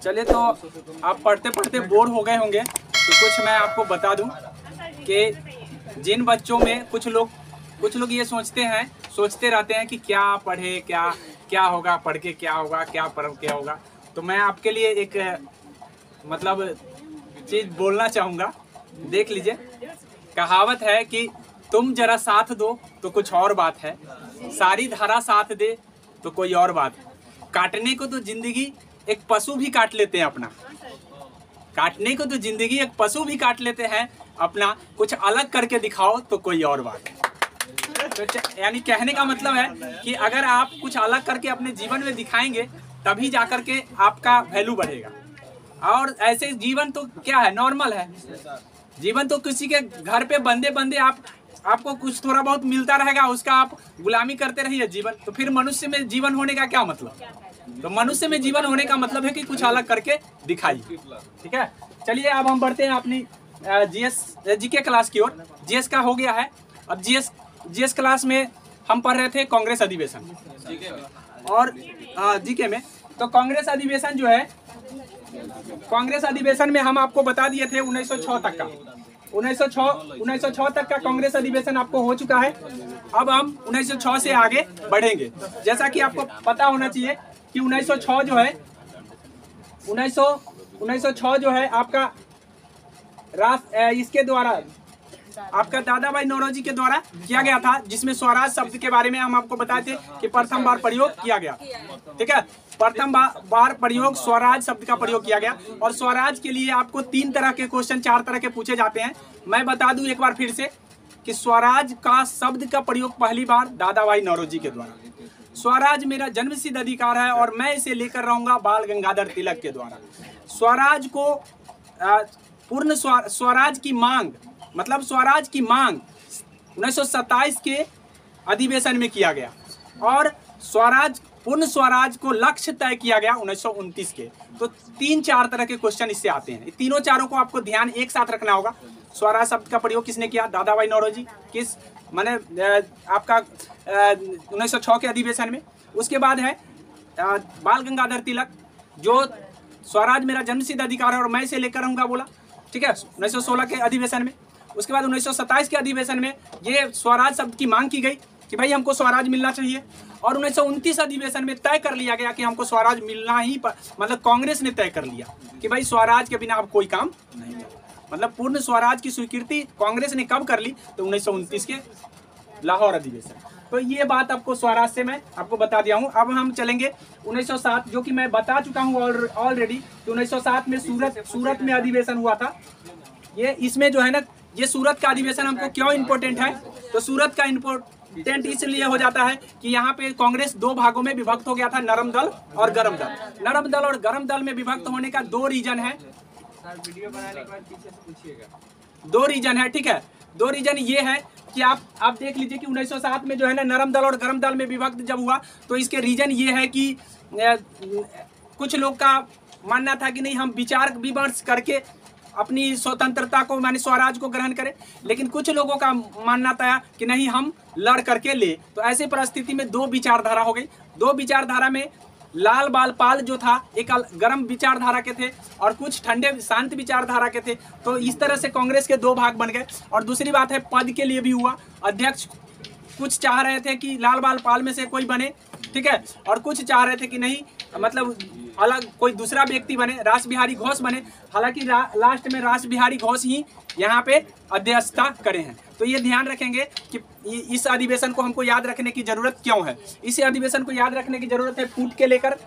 चलिए, तो आप पढ़ते पढ़ते बोर हो गए होंगे, तो कुछ मैं आपको बता दूं कि जिन बच्चों में कुछ लोग ये सोचते रहते हैं कि क्या पढ़े, क्या होगा पढ़ के, क्या होगा, क्या पढ़ के होगा। तो मैं आपके लिए एक मतलब चीज़ बोलना चाहूँगा। देख लीजिए, कहावत है कि तुम जरा साथ दो तो कुछ और बात है, सारी धारा साथ दे तो कोई और बात है। काटने को तो जिंदगी एक पशु भी काट लेते हैं अपना, काटने को तो जिंदगी एक पशु भी काट लेते हैं अपना, कुछ अलग करके दिखाओ तो कोई और बात है। तो यानी कहने का मतलब है कि अगर आप कुछ अलग करके अपने जीवन में दिखाएंगे तभी जाकर के आपका वैल्यू बढ़ेगा। और ऐसे जीवन तो क्या है, नॉर्मल है जीवन। तो किसी के घर पे बंदे बंदे आपको कुछ थोड़ा बहुत मिलता रहेगा, उसका आप गुलामी करते रहिए जीवन। तो फिर मनुष्य में जीवन होने का क्या मतलब? तो मनुष्य में जीवन होने का मतलब है कि कुछ अलग करके दिखाइए। ठीक है, चलिए अब हम बढ़ते हैं अपनी जीके क्लास की ओर। जीएस का हो गया है। अब जीएस क्लास में हम पढ़ रहे थे कांग्रेस अधिवेशन, और जीके में तो कांग्रेस अधिवेशन जो है, कांग्रेस अधिवेशन में हम आपको बता दिए थे 1906 तक का, 1906 तक का कांग्रेस अधिवेशन आपको हो चुका है। अब हम 1906 से आगे बढ़ेंगे। जैसा कि आपको पता होना चाहिए कि 1906 जो है, 1906 जो है आपका इसके द्वारा, आपका दादा भाई नौरोजी के द्वारा किया गया था, जिसमें स्वराज शब्द के बारे में हम आपको बताए थे कि प्रथम बार प्रयोग किया गया। ठीक है, प्रथम बार प्रयोग स्वराज शब्द का प्रयोग किया गया। और स्वराज के लिए आपको 3 तरह के क्वेश्चन, 4 तरह के पूछे जाते हैं। मैं बता दूं एक बार फिर से कि स्वराज का शब्द का प्रयोग पहली बार दादा भाई नौरोजी के द्वारा। स्वराज मेरा जन्मसिद्ध अधिकार है और मैं इसे लेकर रहूंगा बाल गंगाधर तिलक के द्वारा। स्वराज को पूर्ण स्वराज की मांग, मतलब स्वराज की मांग 1927 के अधिवेशन में किया गया, और पूर्ण स्वराज को लक्ष्य तय किया गया 1929 के। तो 3-4 तरह के क्वेश्चन इससे आते हैं। तीनों चारों को आपको ध्यान एक साथ रखना होगा। स्वराज शब्द का प्रयोग किसने किया? दादा भाई नौरोजी। किस माने आपका 1906 के अधिवेशन में। उसके बाद है बाल गंगाधर तिलक, जो स्वराज मेरा जन्मसिद्ध अधिकार है और मैं इसे लेकर रहूंगा बोला। ठीक है, 1916 के अधिवेशन में। उसके बाद 1927 के अधिवेशन में ये स्वराज शब्द की मांग की गई कि भाई हमको स्वराज मिलना चाहिए। और 1929 अधिवेशन में तय कर लिया गया कि हमको स्वराज मिलना ही, मतलब कांग्रेस ने तय कर लिया कि भाई स्वराज के बिना अब कोई काम नहीं है। मतलब पूर्ण स्वराज की स्वीकृति कांग्रेस ने कब कर ली? तो 1929 के लाहौर अधिवेशन। तो ये बात आपको स्वराज से मैं आपको बता दिया हूँ। अब हम चलेंगे 1907, जो कि मैं बता चुका हूँ ऑलरेडी। तो 1907 में सूरत में अधिवेशन हुआ था। ये इसमें जो है ना, ये सूरत का अधिवेशन हमको क्यों इम्पोर्टेंट है? तो सूरत का इम्पोर्टेंट इसलिए हो जाता है कि यहाँ पे कांग्रेस 2 भागों में विभक्त हो गया था, नरम दल और गरम दल। नरम दल और गरम दल में विभक्त होने का 2 रीजन है। वीडियो बनाने के बाद पीछे से पूछिएगा। 2 रीजन है। ठीक है, 2 रीजन ये है कि आप देख लीजिए कि 1907 में जो है ना, नरम दल और गरम दल में विभक्त जब हुआ, तो इसके रीजन ये है कि कुछ लोग का मानना था कि नहीं, हम विचार विमर्श करके अपनी स्वतंत्रता को, माने स्वराज को ग्रहण करें। लेकिन कुछ लोगों का मानना था कि नहीं, हम लड़ करके ले। तो ऐसे परिस्थिति में 2 विचारधारा हो गई। 2 विचारधारा में लाल बाल पाल जो था एक गर्म विचारधारा के थे और कुछ ठंडे शांत विचारधारा के थे। तो इस तरह से कांग्रेस के 2 भाग बन गए। और दूसरी बात है, पद के लिए भी हुआ। अध्यक्ष कुछ चाह रहे थे कि लाल बाल पाल में से कोई बने, ठीक है, और कुछ चाह रहे थे कि नहीं, मतलब अलग कोई दूसरा व्यक्ति बने, रास बिहारी घोष बने। हालांकि लास्ट में रास बिहारी घोष ही यहाँ पे अध्यक्षता करे हैं। तो ये ध्यान रखेंगे कि इस अधिवेशन को हमको याद रखने की जरूरत क्यों है। इस अधिवेशन को याद रखने की जरूरत है फूट के लेकर,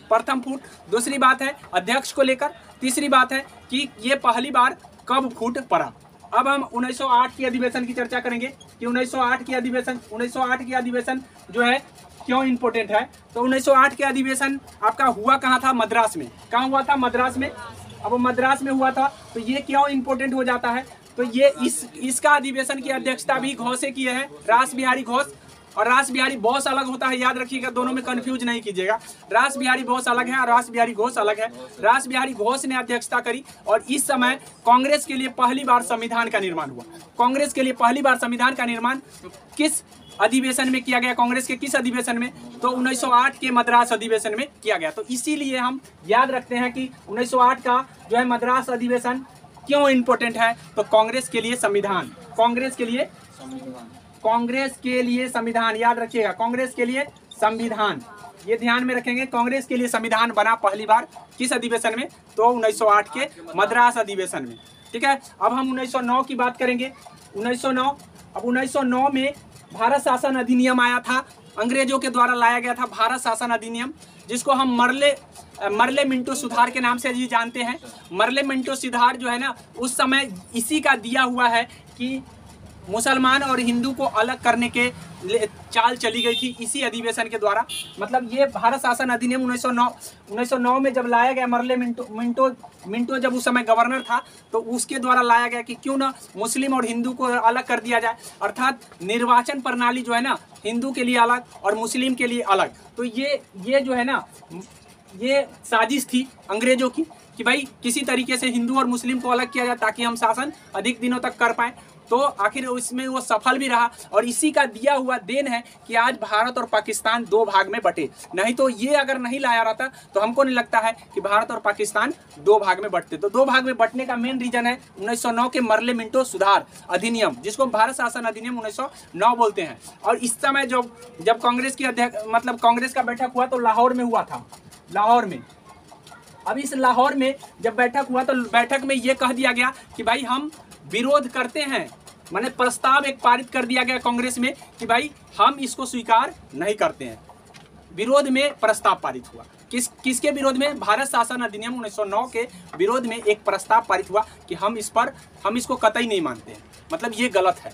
प्रथम फूट। दूसरी बात है अध्यक्ष को लेकर। तीसरी बात है कि ये पहली बार कब फूट पड़ा। अब हम 1908 की अधिवेशन की चर्चा करेंगे कि 1908 की अधिवेशन जो है क्यों इम्पोर्टेंट है। तो 1908 के अधिवेशन आपका हुआ कहाँ था? मद्रास में। कहाँ हुआ था? मद्रास में। अब मद्रास में हुआ था, तो ये क्यों इम्पोर्टेंट हो जाता है? तो ये इसका अधिवेशन की अध्यक्षता भी घोष से किए हैं, रास बिहारी घोष। और रास बिहारी बोस अलग होता है, याद रखिएगा, दोनों में कंफ्यूज नहीं कीजिएगा। रास बिहारी बोस अलग है और रास बिहारी घोष अलग है। रास बिहारी घोष ने अध्यक्षता करी और इस समय कांग्रेस के लिए पहली बार संविधान का निर्माण हुआ। कांग्रेस के लिए पहली बार संविधान का निर्माण किस अधिवेशन में किया गया, कांग्रेस के किस अधिवेशन में? तो 1908 के मद्रास अधिवेशन में किया गया। तो इसीलिए हम याद रखते हैं कि 1908 का जो है मद्रास अधिवेशन क्यों इंपॉर्टेंट है। तो कांग्रेस के लिए संविधान, कांग्रेस के लिए संविधान याद रखिएगा, कांग्रेस के लिए संविधान, ये ध्यान में रखेंगे। कांग्रेस के लिए संविधान बना पहली बार किस अधिवेशन में? तो 1908 के मद्रास अधिवेशन में। ठीक है, अब हम 1909 की बात करेंगे। 1909, अब 1909 में भारत शासन अधिनियम आया था, अंग्रेजों के द्वारा लाया गया था भारत शासन अधिनियम, जिसको हम मर्ले मिंटो सुधार के नाम से जी जानते हैं। मर्ले मिंटो सुधार जो है ना, उस समय इसी का दिया हुआ है कि मुसलमान और हिंदू को अलग करने के चाल चली गई थी इसी अधिवेशन के द्वारा। मतलब ये भारत शासन अधिनियम 1909 में जब लाया गया, मर्ले मिंटो जब उस समय गवर्नर था, तो उसके द्वारा लाया गया कि क्यों ना मुस्लिम और हिंदू को अलग कर दिया जाए, अर्थात निर्वाचन प्रणाली जो है ना हिंदू के लिए अलग और मुस्लिम के लिए अलग। तो ये जो है ना, ये साजिश थी अंग्रेजों की कि भाई किसी तरीके से हिंदू और मुस्लिम को अलग किया जाए ताकि हम शासन अधिक दिनों तक कर पाएँ। तो आखिर उसमें वो सफल भी रहा और इसी का दिया हुआ देन है कि आज भारत और पाकिस्तान दो भाग में बटे। नहीं तो ये अगर नहीं लाया रहता तो हमको नहीं लगता है कि भारत और पाकिस्तान दो भाग में बटते। तो दो भाग में बटने का मेन रीजन है 1909 के मर्ले मिंटो सुधार अधिनियम, जिसको भारत शासन अधिनियम 1909 बोलते हैं। और इस समय जब कांग्रेस की मतलब कांग्रेस का बैठक हुआ तो लाहौर में हुआ था, लाहौर में। अब इस लाहौर में जब बैठक हुआ तो बैठक में ये कह दिया गया कि भाई हम विरोध करते हैं, माने प्रस्ताव एक पारित कर दिया गया कांग्रेस में कि भाई हम इसको स्वीकार नहीं करते हैं। विरोध में प्रस्ताव पारित हुआ, किसके विरोध में? भारत शासन अधिनियम 1909 के विरोध में एक प्रस्ताव पारित हुआ कि हम इसको कतई नहीं मानते हैं, मतलब ये गलत है।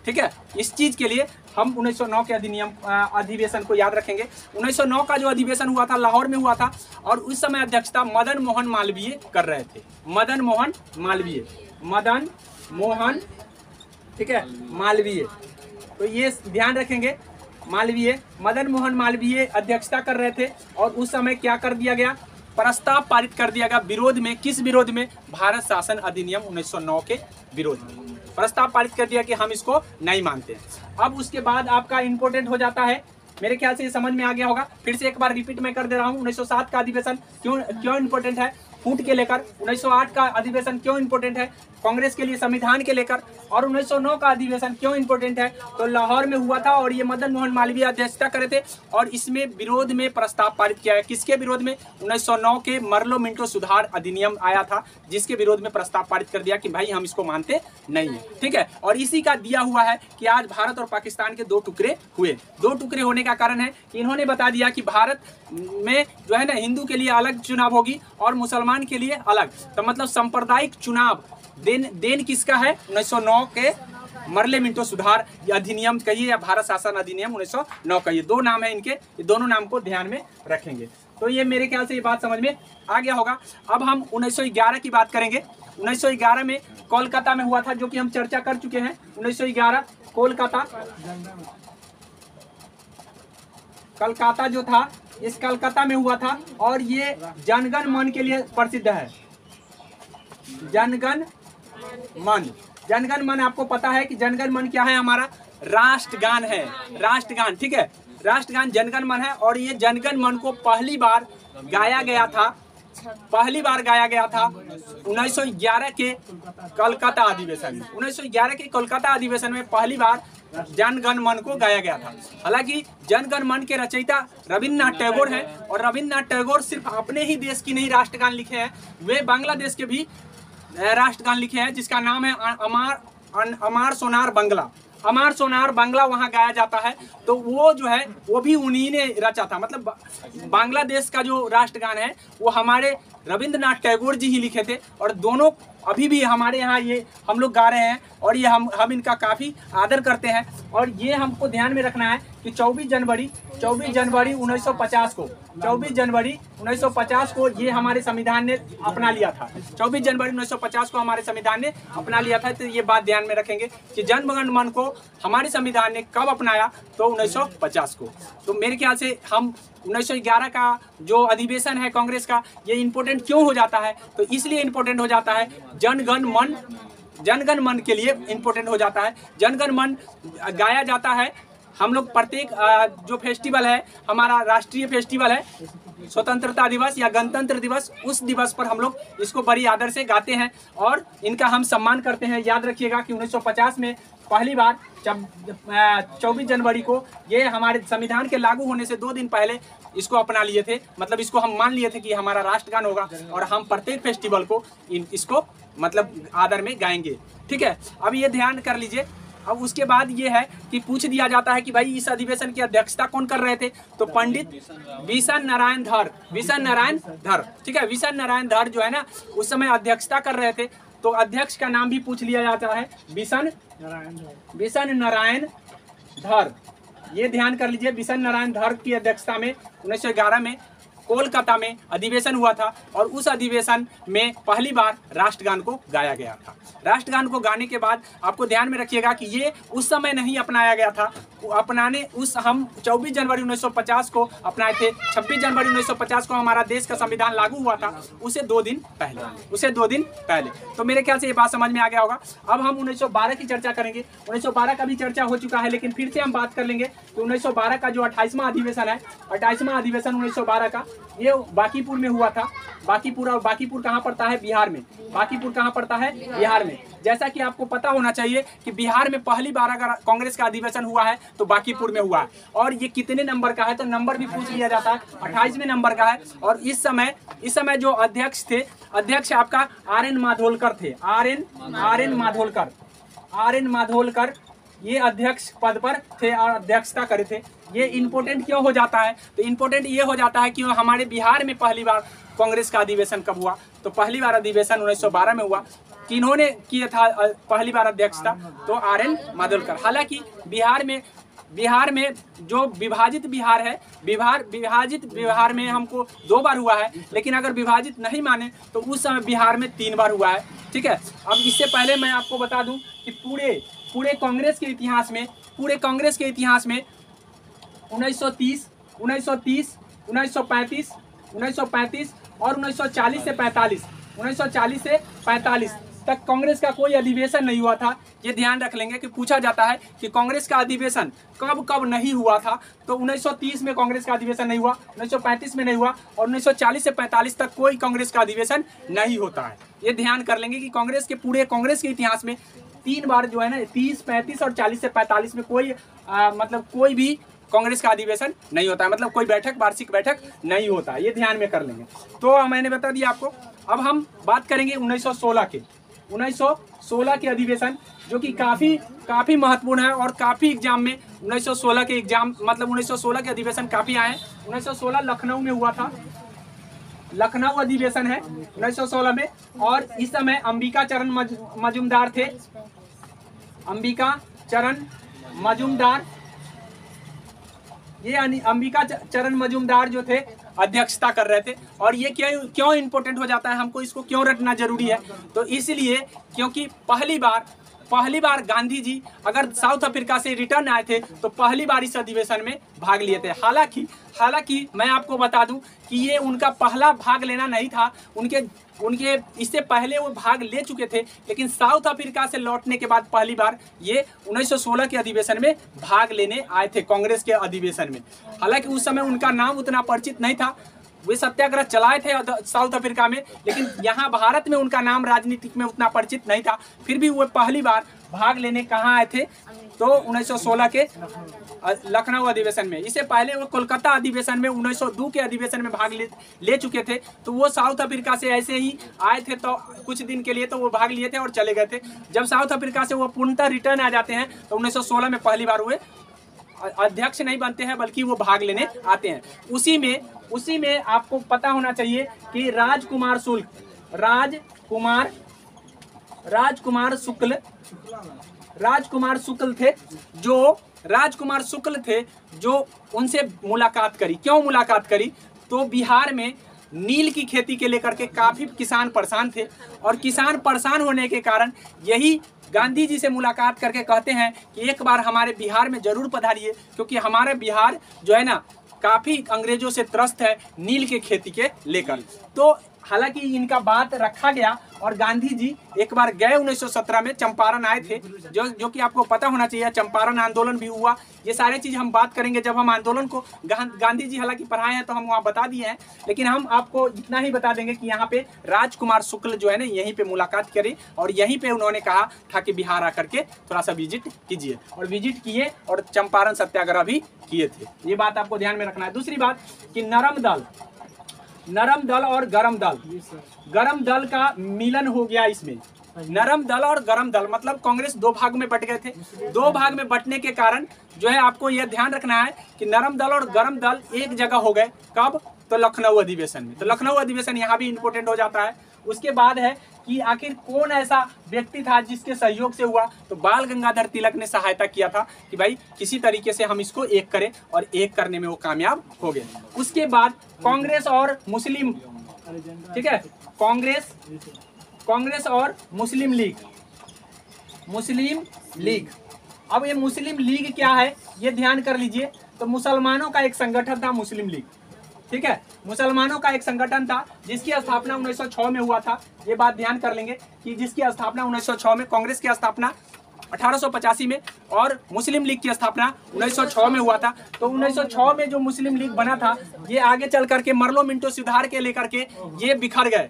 ठीक है, इस चीज के लिए हम 1909 के अधिवेशन को याद रखेंगे। 1909 का जो अधिवेशन हुआ था लाहौर में हुआ था और उस समय अध्यक्षता मदन मोहन मालवीय कर रहे थे। मदन मोहन, ठीक है, मालवीय। तो ये ध्यान रखेंगे, मालवीय, मदन मोहन मालवीय अध्यक्षता कर रहे थे। और उस समय क्या कर दिया गया? प्रस्ताव पारित कर दिया गया विरोध में। किस विरोध में? भारत शासन अधिनियम 1909 के विरोध में प्रस्ताव पारित कर दिया कि हम इसको नहीं मानते। अब उसके बाद आपका इंपॉर्टेंट हो जाता है, मेरे ख्याल से ये समझ में आ गया होगा, फिर से एक बार रिपीट मैं कर दे रहा हूँ। 1907 का अधिवेशन क्यों इंपॉर्टेंट है फूट के लेकर, 1908 का अधिवेशन क्यों इंपॉर्टेंट है कांग्रेस के लिए संविधान के लेकर, और 1909 का अधिवेशन क्यों इंपॉर्टेंट है? तो लाहौर में हुआ था और ये मदन मोहन मालवीय अध्यक्षता करे थे और इसमें विरोध में प्रस्ताव पारित किया है। किसके विरोध में? 1909 के मर्लो मिंटो सुधार अधिनियम आया था, जिसके विरोध में प्रस्ताव पारित कर दिया कि भाई हम इसको मानते नहीं है। ठीक है, और इसी का दिया हुआ है कि आज भारत और पाकिस्तान के दो टुकड़े हुए। दो टुकड़े होने का कारण है कि इन्होंने बता दिया कि भारत में जो है ना हिंदू के लिए अलग चुनाव होगी और मुसलमान के लिए अलग। तो मतलब सांप्रदायिक चुनाव देन किसका है? 1909 के मर्ले मिंटो सुधार अधिनियम कहिए या भारत शासन अधिनियम 1909 कहिए, दो नाम है इनके, ये दोनों नाम को ध्यान में रखेंगे। तो ये मेरे ख्याल से ये बात समझ में आ गया होगा। अब हम 1911 की बात करेंगे। 1911 में कोलकाता में हुआ था, जो कि हम चर्चा कर चुके हैं। 1911 कलकत्ता जो था, इस कलकत्ता में हुआ था और ये जनगण मन के लिए प्रसिद्ध है। जनगण मन आपको पता है कि जनगण मन क्या है? हमारा राष्ट्रगान है, राष्ट्रगान। ठीक है, राष्ट्रगान जनगण मन है और ये जनगण मन को पहली बार गाया गया था 1911 के कोलकाता अधिवेशन में। 1911 के कोलकाता अधिवेशन में पहली बार जनगण मन को गाया गया था। हालांकि जनगण मन के रचयिता रविन्द्रनाथ टैगोर हैं और रविन्द्रनाथ टैगोर सिर्फ अपने ही देश की नहीं राष्ट्रगान लिखे हैं, वे बांग्लादेश के भी राष्ट्रगान लिखे हैं, जिसका नाम है अमार सोनार बांग्ला। अमार सोनार बांग्ला वहाँ गाया जाता है। तो वो जो है वो भी उन्हीं ने रचा था। मतलब बांग्लादेश का जो राष्ट्रगान है वो हमारे रविन्द्रनाथ टैगोर जी ही लिखे थे और दोनों अभी भी हमारे यहाँ ये हम लोग गा रहे हैं और ये हम इनका काफ़ी आदर करते हैं। और ये हमको ध्यान में रखना है कि 24 जनवरी 1950 को 24 जनवरी 1950 को ये हमारे संविधान ने अपना लिया था। 24 जनवरी 1950 को हमारे संविधान ने अपना लिया था। तो ये बात ध्यान में रखेंगे कि जनगण मन को हमारे संविधान ने कब अपनाया? तो 1950 को। तो मेरे ख्याल से हम 1911 का जो अधिवेशन है कांग्रेस का, ये इम्पोर्टेंट क्यों हो जाता है? तो इसलिए इम्पोर्टेंट हो जाता है जनगण मन के लिए इम्पोर्टेंट हो जाता है। जनगण मन गाया जाता है हम लोग प्रत्येक जो फेस्टिवल है, हमारा राष्ट्रीय फेस्टिवल है, स्वतंत्रता दिवस या गणतंत्र दिवस, उस दिवस पर हम लोग इसको बड़ी आदर से गाते हैं और इनका हम सम्मान करते हैं। याद रखिएगा कि 1950 में पहली बार जब 24 जनवरी को ये हमारे संविधान के लागू होने से 2 दिन पहले इसको अपना लिए थे, मतलब इसको हम मान लिए थे कि हमारा राष्ट्रगान होगा और हम प्रत्येक फेस्टिवल को इसको मतलब आदर में गाएंगे। ठीक है, अब ये ध्यान कर लीजिए। अब उसके बाद ये है कि पूछ दिया जाता है कि भाई इस अधिवेशन की अध्यक्षता कौन कर रहे थे, तो पंडित विशन नारायण धर। ठीक है, विशन नारायण धर जो है ना उस समय अध्यक्षता कर रहे थे, तो अध्यक्ष का नाम भी पूछ लिया जाता है विशन नारायण धर। ये ध्यान कर लीजिए, विशन नारायण धर की अध्यक्षता में 1911 में कोलकाता में अधिवेशन हुआ था और उस अधिवेशन में पहली बार राष्ट्रगान को गाया गया था। राष्ट्रगान को गाने के बाद आपको ध्यान में रखिएगा कि ये उस समय नहीं अपनाया गया था, हम 24 जनवरी 1950 को अपनाए थे। 26 जनवरी 1950 को हमारा देश का संविधान लागू हुआ था, उसे 2 दिन पहले। तो मेरे ख्याल से ये बात समझ में आ गया होगा। अब हम 1912 की चर्चा करेंगे। 1912 का भी चर्चा हो चुका है, लेकिन फिर से हम बात कर लेंगे कि 1912 का जो 28वां अधिवेशन है, 28वां अधिवेशन 1912 का, ये बांकीपुर में हुआ था। बांकीपुर, और बांकीपुर कहाँ पड़ता है? बिहार में। बांकीपुर कहाँ पड़ता है? बिहार में। जैसा कि आपको पता होना चाहिए कि बिहार में पहली बार अगर कांग्रेस का अधिवेशन हुआ है तो बांकीपुर में हुआ है। और ये कितने नंबर का है, तो नंबर भी पूछ लिया जाता है, 28वें नंबर का है। और इस समय जो अध्यक्ष थे, अध्यक्ष आपका आर.एन. माधोलकर थे। आर.एन. माधोलकर ये अध्यक्ष पद पर थे और अध्यक्षता करे थे। ये इम्पोर्टेंट क्यों हो जाता है, तो इम्पोर्टेंट ये हो जाता है कि हमारे बिहार में पहली बार कांग्रेस का अधिवेशन कब हुआ, तो पहली बार अधिवेशन 1912 में हुआ। किन्होंने किया था पहली बार अध्यक्षता, तो आर.एन. माधोलकर। हालांकि बिहार में जो विभाजित बिहार है, विभाजित बिहार में हमको 2 बार हुआ है, लेकिन अगर विभाजित नहीं माने तो उस समय बिहार में 3 बार हुआ है। ठीक है, अब इससे पहले मैं आपको बता दूं कि पूरे कांग्रेस के इतिहास में 1930, 1935 और 1940 से 45 तक कांग्रेस का कोई अधिवेशन नहीं हुआ था। ये ध्यान रख लेंगे कि पूछा जाता है कि कांग्रेस का अधिवेशन कब नहीं हुआ था, तो 1930 में कांग्रेस का अधिवेशन नहीं हुआ, 1935 में नहीं हुआ और 1940 से 45 तक कोई कांग्रेस का अधिवेशन नहीं होता है। ये ध्यान कर लेंगे कि पूरे कांग्रेस के इतिहास में 3 बार जो है ना, 30, 35 और 40 से 45 में कोई भी कांग्रेस का अधिवेशन नहीं होता है, मतलब कोई वार्षिक बैठक नहीं होता है। ये ध्यान में कर लेंगे। तो मैंने बता दिया आपको। अब हम बात करेंगे 1916 के अधिवेशन, जो कि काफ़ी महत्वपूर्ण है और काफ़ी एग्जाम में 1916 के एग्जाम, मतलब 1916 के अधिवेशन काफ़ी आए हैं। 1916 लखनऊ में हुआ था, लखनऊ अधिवेशन है 1916 में। और इस समय अंबिका चरण मजूमदार थे। अंबिका चरण मजूमदार जो थे अध्यक्षता कर रहे थे। और ये क्यों इम्पोर्टेंट हो जाता है, हमको इसको क्यों रटना जरूरी है, तो इसलिए क्योंकि पहली बार गांधी जी अगर साउथ अफ्रीका से रिटर्न आए थे तो पहली बार इस अधिवेशन में भाग लिए थे। हालांकि मैं आपको बता दूं कि ये उनका पहला भाग लेना नहीं था, उनके इससे पहले वो भाग ले चुके थे, लेकिन साउथ अफ्रीका से लौटने के बाद पहली बार ये 1916 के अधिवेशन में भाग लेने आए थे, कांग्रेस के अधिवेशन में। हालांकि उस समय उनका नाम उतना परिचित नहीं था, वे सत्याग्रह चलाए थे साउथ अफ्रीका में, लेकिन यहाँ भारत में उनका नाम राजनीतिक में उतना परिचित नहीं था। फिर भी वो पहली बार भाग लेने कहाँ आए थे, तो 1916 के लखनऊ अधिवेशन में। इससे पहले वो कोलकाता अधिवेशन में 1902 के अधिवेशन में भाग ले चुके थे। तो वो साउथ अफ्रीका से ऐसे ही आए थे, तो कुछ दिन के लिए तो वो भाग लिए थे और चले गए थे। जब साउथ अफ्रीका से वो पूर्णतः रिटर्न आ जाते हैं तो 1916 में पहली बार हुए अध्यक्ष नहीं बनते हैं, बल्कि वो भाग लेने आते हैं। उसी में आपको पता होना चाहिए कि राजकुमार शुक्ल थे जो उनसे मुलाकात करी। क्यों मुलाकात करी, तो बिहार में नील की खेती के लेकर के काफ़ी किसान परेशान थे और किसान परेशान होने के कारण यही गांधी जी से मुलाकात करके कहते हैं कि एक बार हमारे बिहार में ज़रूर पधारिए, क्योंकि हमारे बिहार जो है ना काफ़ी अंग्रेजों से त्रस्त है नील के खेती के लेकर। तो हालांकि इनका बात रखा गया और गांधी जी एक बार गए 1917 में, चंपारण आए थे, जो कि आपको पता होना चाहिए। चंपारण आंदोलन भी हुआ। ये सारे चीज हम बात करेंगे जब हम आंदोलन को गांधी जी हालांकि पढ़ाए हैं तो हम वहाँ बता दिए हैं, लेकिन हम आपको इतना ही बता देंगे कि यहाँ पे राजकुमार शुक्ल जो है ना यहीं पे मुलाकात करी और यहीं पे उन्होंने कहा था कि बिहार आकर के थोड़ा सा विजिट कीजिए, और विजिट किए और चंपारण सत्याग्रह भी किए थे। ये बात आपको ध्यान में रखना है। दूसरी बात कि नरम दल और गरम दल का मिलन हो गया इसमें। नरम दल और गरम दल मतलब कांग्रेस दो भाग में बट गए थे। दो भाग में बटने के कारण जो है आपको यह ध्यान रखना है कि नरम दल और गरम दल एक जगह हो गए। कब? तो लखनऊ अधिवेशन में। तो लखनऊ अधिवेशन यहाँ भी इंपॉर्टेंट हो जाता है। उसके बाद है कि आखिर कौन ऐसा व्यक्ति था जिसके सहयोग से हुआ? तो बाल गंगाधर तिलक ने सहायता किया था कि भाई किसी तरीके से हम इसको एक करें, और एक करने में वो कामयाब हो गए। उसके बाद कांग्रेस और मुस्लिम, ठीक है, कांग्रेस और मुस्लिम लीग। अब ये मुस्लिम लीग क्या है ये ध्यान कर लीजिए। तो मुसलमानों का एक संगठन था मुस्लिम लीग, ठीक है, मुसलमानों का एक संगठन था जिसकी स्थापना 1906 में हुआ था। ये बात ध्यान कर लेंगे कि जिसकी स्थापना 1906 में, कांग्रेस की स्थापना 1885 में और मुस्लिम लीग की स्थापना 1906 में हुआ था। तो 1906 में जो मुस्लिम लीग बना था ये आगे चल करके मरलो मिंटो सुधार के लेकर के ये बिखर गए।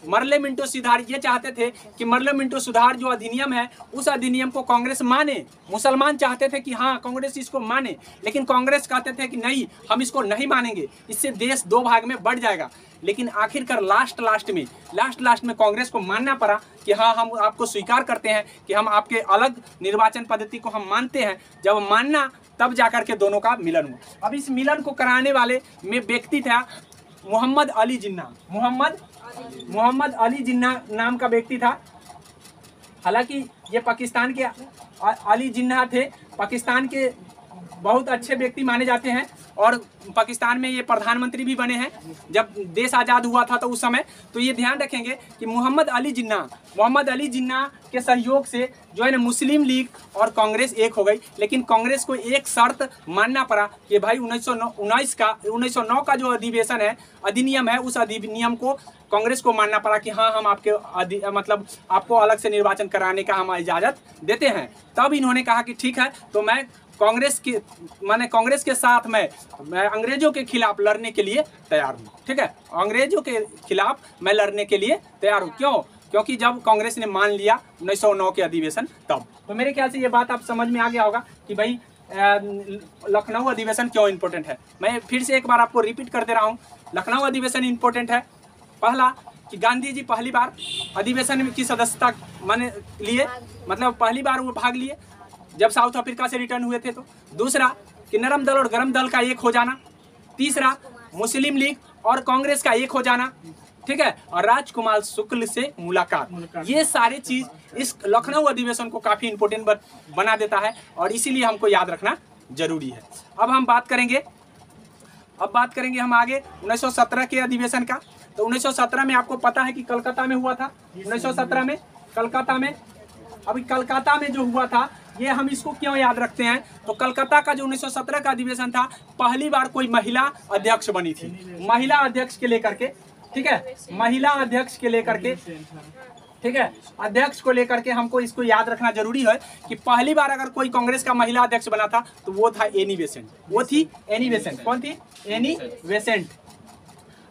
मरले मिंटो सुधार ये चाहते थे कि मरलो मिंटो सुधार जो अधिनियम है उस अधिनियम को कांग्रेस माने। मुसलमान चाहते थे कि हाँ कांग्रेस इसको माने, लेकिन कांग्रेस कहते थे कि नहीं हम इसको नहीं मानेंगे, इससे देश दो भाग में बढ़ जाएगा। लेकिन आखिरकार लास्ट में कांग्रेस को मानना पड़ा कि हाँ हम आपको स्वीकार करते हैं कि हम आपके अलग निर्वाचन पद्धति को हम मानते हैं। जब मानना तब जाकर के दोनों का मिलन हुआ। अब इस मिलन को कराने वाले में व्यक्ति था मोहम्मद अली जिन्ना। मोहम्मद अली जिन्ना नाम का व्यक्ति था। हालांकि ये पाकिस्तान के अली जिन्ना थे, पाकिस्तान के बहुत अच्छे व्यक्ति माने जाते हैं और पाकिस्तान में ये प्रधानमंत्री भी बने हैं जब देश आज़ाद हुआ था तो उस समय। तो ये ध्यान रखेंगे कि मोहम्मद अली जिन्ना के सहयोग से जो है ना मुस्लिम लीग और कांग्रेस एक हो गई। लेकिन कांग्रेस को एक शर्त मानना पड़ा कि भाई 1909 का जो अधिनियम है उस अधिनियम को कांग्रेस को मानना पड़ा कि हाँ हम आपके मतलब आपको अलग से निर्वाचन कराने का हम इजाज़त देते हैं। तब इन्होंने कहा कि ठीक है तो मैं कांग्रेस के साथ मैं अंग्रेजों के खिलाफ लड़ने के लिए तैयार हूँ। ठीक है, अंग्रेजों के खिलाफ मैं लड़ने के लिए तैयार हूँ। क्यों? क्योंकि जब कांग्रेस ने मान लिया 1909 के अधिवेशन तब। तो मेरे ख्याल से ये बात आप समझ में आ गया होगा कि भाई लखनऊ अधिवेशन क्यों इम्पोर्टेंट है। मैं फिर से एक बार आपको रिपीट कर दे रहा हूँ, लखनऊ अधिवेशन इम्पोर्टेंट है। पहला कि गांधी जी पहली बार अधिवेशन की सदस्यता लिए, मतलब पहली बार वो भाग लिए जब साउथ अफ्रीका से रिटर्न हुए थे। तो दूसरा कि नरम दल और गरम दल का एक हो जाना। तीसरा मुस्लिम लीग और कांग्रेस का एक हो जाना। ठीक है, और राजकुमार शुक्ल से मुलाकात। ये सारे चीज इस लखनऊ अधिवेशन को काफी इंपॉर्टेंट बना देता है और इसीलिए हमको याद रखना जरूरी है। अब बात करेंगे हम आगे 1917 के अधिवेशन का। तो 1917 में आपको पता है कि कलकत्ता में हुआ था। 1917 में कलकत्ता में, अभी कलकत्ता में जो हुआ था ये हम इसको क्यों याद रखते हैं? तो कलकत्ता का जो 1917 का अधिवेशन था, पहली बार कोई महिला अध्यक्ष बनी थी। महिला अध्यक्ष के लेकर के, ठीक है, महिला अध्यक्ष के लेकर के, ठीक है, अध्यक्ष को लेकर के हमको इसको याद रखना जरूरी है कि पहली बार अगर कोई कांग्रेस का महिला अध्यक्ष बना था तो वो था एनी बेसेंट। वो थी एनी बेसेंट। कौन थी? Annie Besant.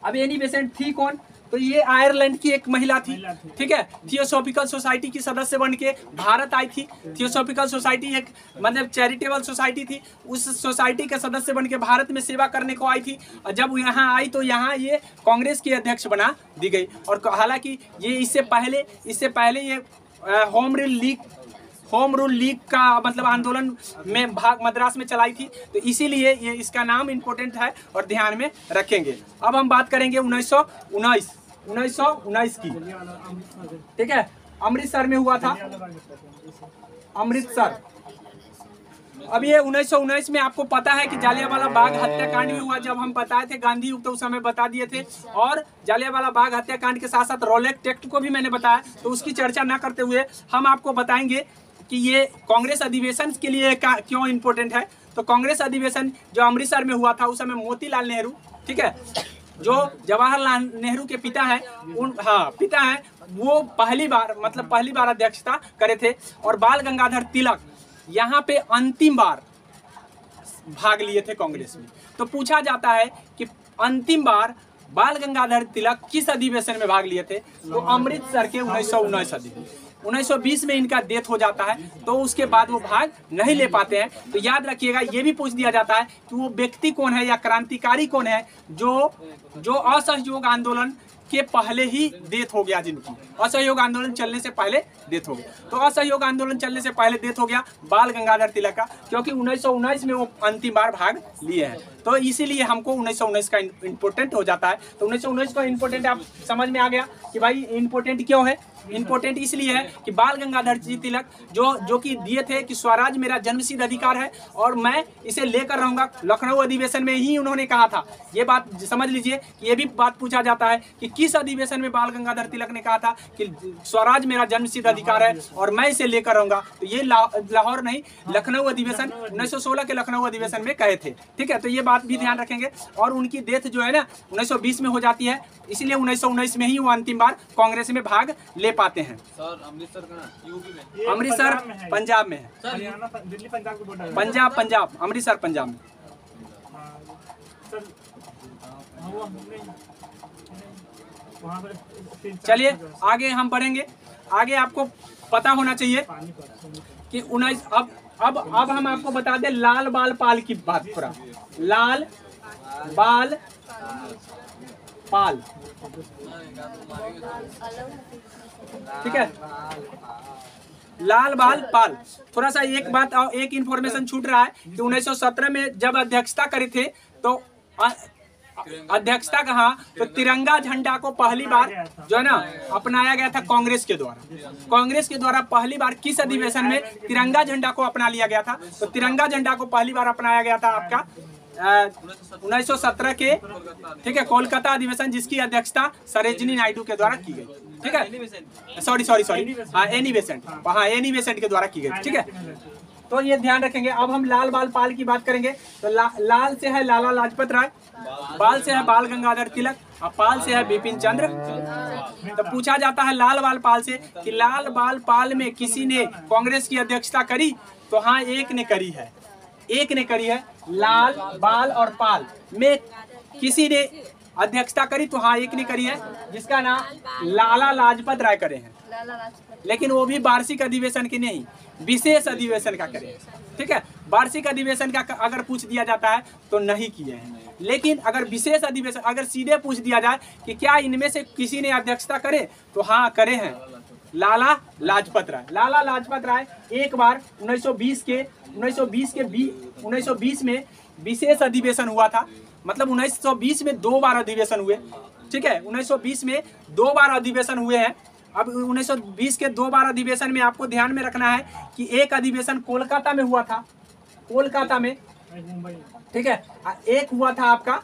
अब एनी बेसेंट थी कौन? तो ये आयरलैंड की एक महिला थी। ठीक है, थियोसॉफिकल सोसाइटी की सदस्य बन के भारत आई थी। थियोसॉफिकल सोसाइटी एक मतलब चैरिटेबल सोसाइटी थी। उस सोसाइटी के सदस्य बन के भारत में सेवा करने को आई थी। और जब यहाँ आई तो यहाँ ये कांग्रेस की अध्यक्ष बना दी गई। और हालांकि ये इससे पहले ये होम रूल लीग का मतलब आंदोलन में भाग मद्रास में चलाई थी। तो इसीलिए ये इसका नाम इम्पोर्टेंट है और ध्यान में रखेंगे। अब हम बात करेंगे 1919 की। ठीक है, अमृतसर में हुआ था। अमृतसर। अब ये 1919 में आपको पता है कि जालियांवाला बाग हत्याकांड भी हुआ। जब हम बताए थे गांधी युग तो उस समय बता दिए थे। और जालियांवाला बाग हत्याकांड के साथ साथ रॉलेट एक्ट को भी मैंने बताया। तो उसकी चर्चा ना करते हुए हम आपको बताएंगे कि ये कांग्रेस अधिवेशन के लिए क्यों इम्पोर्टेंट है। तो कांग्रेस अधिवेशन जो अमृतसर में हुआ था उस समय मोतीलाल नेहरू, ठीक है, जो जवाहरलाल नेहरू के पिता हैं, पिता हैं, वो पहली बार अध्यक्षता करे थे। और बाल गंगाधर तिलक यहाँ पे अंतिम बार भाग लिए थे कांग्रेस में। तो पूछा जाता है कि अंतिम बार बाल गंगाधर तिलक किस अधिवेशन में भाग लिए थे? तो अमृतसर के 1919 अधिवेशन। 1920 में इनका डेथ हो जाता है, तो उसके बाद वो भाग नहीं ले पाते हैं। तो याद रखिएगा, ये भी पूछ दिया जाता है कि वो व्यक्ति कौन है या क्रांतिकारी कौन है जो असहयोग आंदोलन के पहले ही डेथ हो गया, जिनकी असहयोग आंदोलन चलने से पहले डेथ हो गया। तो असहयोग आंदोलन चलने से पहले डेथ हो गया बाल गंगाधर तिलक का, क्योंकि 1919 में वो अंतिम बार भाग लिए हैं। तो इसीलिए हमको 1919 का इम्पोर्टेंट हो जाता है। तो 1919 का इम्पोर्टेंट आप समझ में आ गया कि भाई इम्पोर्टेंट क्यों है। इम्पोर्टेंट इसलिए है कि बाल गंगाधर जी तिलक जो कि दिए थे कि स्वराज मेरा जन्मसिद्ध अधिकार है और मैं इसे लेकर रहूंगा। लखनऊ अधिवेशन में ही उन्होंने कहा था। ये बात समझ लीजिए कि ये भी बात पूछा जाता है कि किस अधिवेशन में बाल गंगाधर तिलक ने कहा था कि स्वराज मेरा जन्मसिद्ध अधिकार है और मैं इसे लेकर रहूंगा। तो ये लाहौर नहीं, लखनऊ अधिवेशन 1916 के लखनऊ अधिवेशन में कहे थे। ठीक है, तो ये बात भी ध्यान रखेंगे। और उनकी डेथ जो है ना 1920 में हो जाती है, इसलिए 1919 में ही वो अंतिम बार कांग्रेस में भाग ले पाते हैं। सर अमृतसर का यूपी में, अमृतसर पंजाब में है। दिल्ली पंजाब के बॉर्डर, पंजाब अमृतसर पंजाब में। चलिए आगे हम बढ़ेंगे। आगे आपको पता होना चाहिए कि 19 अब हम आपको बता दें लाल बाल पाल की बात। पूरा लाल बाल पाल, ठीक है, लाल बाल पाल। थोड़ा सा एक बात और एक इंफॉर्मेशन छूट रहा है कि 1917 में जब अध्यक्षता करी थे तो अध्यक्षता कहा तो तिरंगा झंडा को पहली बार जो है ना अपनाया गया था कांग्रेस के द्वारा। कांग्रेस के द्वारा पहली बार किस अधिवेशन में तिरंगा झंडा को अपना लिया गया था? तो तिरंगा झंडा को पहली बार अपनाया गया था आपका 1917 के, ठीक है, कोलकाता अधिवेशन, जिसकी अध्यक्षता सरोजिनी नायडू के द्वारा की गई। ठीक है, सॉरी एनी बेसेंट के द्वारा की गई। ठीक है, तो ये ध्यान रखेंगे। अब हम लाल बाल पाल की बात करेंगे। तो लाल से है लाला लाजपत राय, बाल से है बाल गंगाधर तिलक और पाल से है बिपिन चंद्र। तो पूछा जाता है लाल बाल पाल से कि लाल बाल पाल में किसी ने कांग्रेस की अध्यक्षता करी? तो हाँ, एक ने करी है। लाल बाल और पाल में किसी ने अध्यक्षता करी? तो हाँ, एक ने करी है, जिसका नाम लाला लाजपत राय करे हैं। लेकिन वो भी वार्षिक अधिवेशन की नहीं, विशेष अधिवेशन का करे। ठीक है, वार्षिक अधिवेशन का अगर पूछ दिया जाता है तो नहीं किए हैं। लेकिन अगर विशेष अधिवेशन, अगर सीधे पूछ दिया जाए कि क्या इनमें से किसी ने अध्यक्षता करे? तो हाँ, करे हैं लाला लाजपत राय। एक बार 1920 में विशेष अधिवेशन हुआ था। मतलब 1920 में 2 बार अधिवेशन हुए। ठीक है, 1920 में 2 बार अधिवेशन हुए हैं। अब 1920 के 2 बार अधिवेशन में आपको ध्यान में रखना है कि एक अधिवेशन कोलकाता में हुआ था, कोलकाता में, ठीक है, एक हुआ था आपका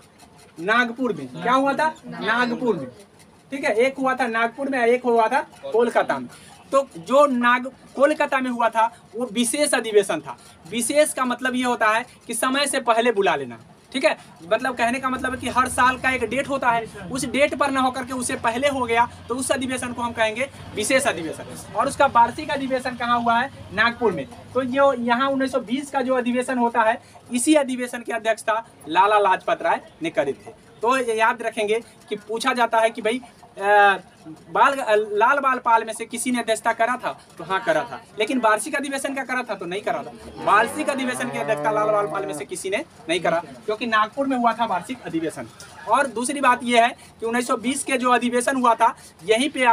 नागपुर में। क्या हुआ था? नागपुर में। ठीक है, एक हुआ था नागपुर में, एक हुआ था कोलकाता में। तो जो कोलकाता में हुआ था वो विशेष अधिवेशन था। विशेष का मतलब ये होता है कि समय से पहले बुला लेना। ठीक है, मतलब कहने का मतलब है कि हर साल का एक डेट होता है, उस डेट पर ना होकर के उससे पहले हो गया तो उस अधिवेशन को हम कहेंगे विशेष अधिवेशन। और उसका वार्षिक अधिवेशन कहाँ हुआ है? नागपुर में। तो जो यहाँ 1920 का जो अधिवेशन होता है, इसी अधिवेशन की अध्यक्षता लाला लाजपत राय ने करी थी। तो याद रखेंगे कि पूछा जाता है कि भाई लाल बाल पाल में से किसी ने अध्यक्षता करा था? तो हाँ, करा था। लेकिन वार्षिक अधिवेशन का करा था? तो नहीं करा था। वार्षिक अधिवेशन की अध्यक्षता लाल बाल पाल में से किसी ने नहीं करा, क्योंकि नागपुर में हुआ था वार्षिक अधिवेशन। और दूसरी बात यह है कि 1920 के जो अधिवेशन हुआ था, यहीं पे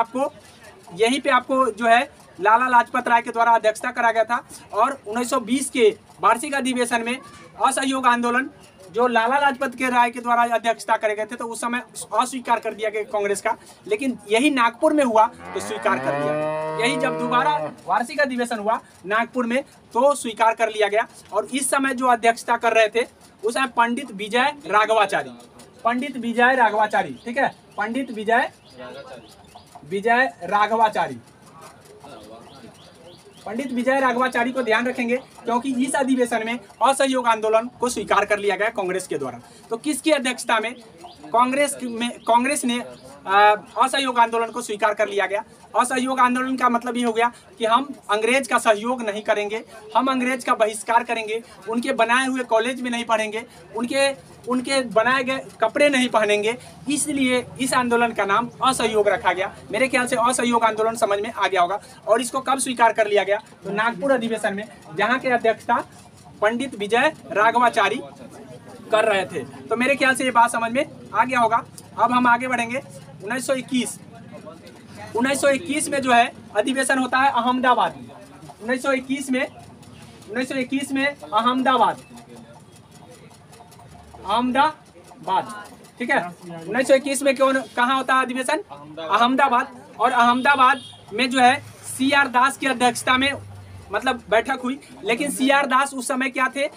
आपको जो है लाला लाजपत राय के द्वारा अध्यक्षता करा गया था। और 1920 के वार्षिक अधिवेशन में असहयोग आंदोलन जो लाला लाजपत के राय के द्वारा अध्यक्षता करे गए थे, तो उस समय अस्वीकार कर दिया गया कांग्रेस का। लेकिन यही नागपुर में हुआ तो स्वीकार कर लिया गया। यही जब दोबारा वार्षिक अधिवेशन हुआ नागपुर में तो स्वीकार कर लिया गया। और इस समय जो अध्यक्षता कर रहे थे उस समय पंडित विजय राघवाचारी, ठीक है, पंडित विजय राघवाचारी। पंडित विजय राघवाचारी को ध्यान रखेंगे, क्योंकि इस अधिवेशन में असहयोग आंदोलन को स्वीकार कर लिया गया कांग्रेस के द्वारा। तो किसकी अध्यक्षता में कांग्रेस ने असहयोग आंदोलन को स्वीकार कर लिया गया। असहयोग आंदोलन का मतलब ये हो गया कि हम अंग्रेज का सहयोग नहीं करेंगे, हम अंग्रेज का बहिष्कार करेंगे, उनके बनाए हुए कॉलेज में नहीं पढ़ेंगे, उनके बनाए गए कपड़े नहीं पहनेंगे। इसलिए इस आंदोलन का नाम असहयोग रखा गया। मेरे ख्याल से असहयोग आंदोलन समझ में आ गया होगा। और इसको कब स्वीकार कर लिया गया? तो नागपुर अधिवेशन में, जहाँ के अध्यक्षता पंडित विजय राघवाचारी कर रहे थे। तो मेरे ख्याल से ये बात समझ में आ गया होगा। अब हम आगे बढ़ेंगे। 1921 में जो है अधिवेशन होता है अहमदाबाद में। 1921 में अहमदाबाद, ठीक है। 1921 में कहाँ होता है अधिवेशन? अहमदाबाद। और अहमदाबाद में जो है CR दास की अध्यक्षता में मतलब बैठक हुई। लेकिन CR दास उस समय क्या थे?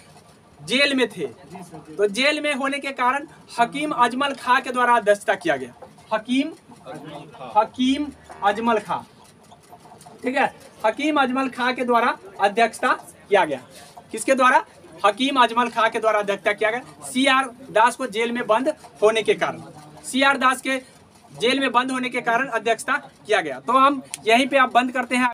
जेल में थे। तो जेल में होने के कारण हकीम अजमल खां के द्वारा अध्यक्षता किया गया। हकीम अजमल खां, ठीक है। हकीम अजमल खां के द्वारा अध्यक्षता किया गया। किसके द्वारा? हकीम अजमल खां के द्वारा अध्यक्षता किया गया। CR दास को जेल में बंद होने के कारण, CR दास के जेल में बंद होने के कारण अध्यक्षता किया गया। तो हम यहीं पे आप बंद करते हैं।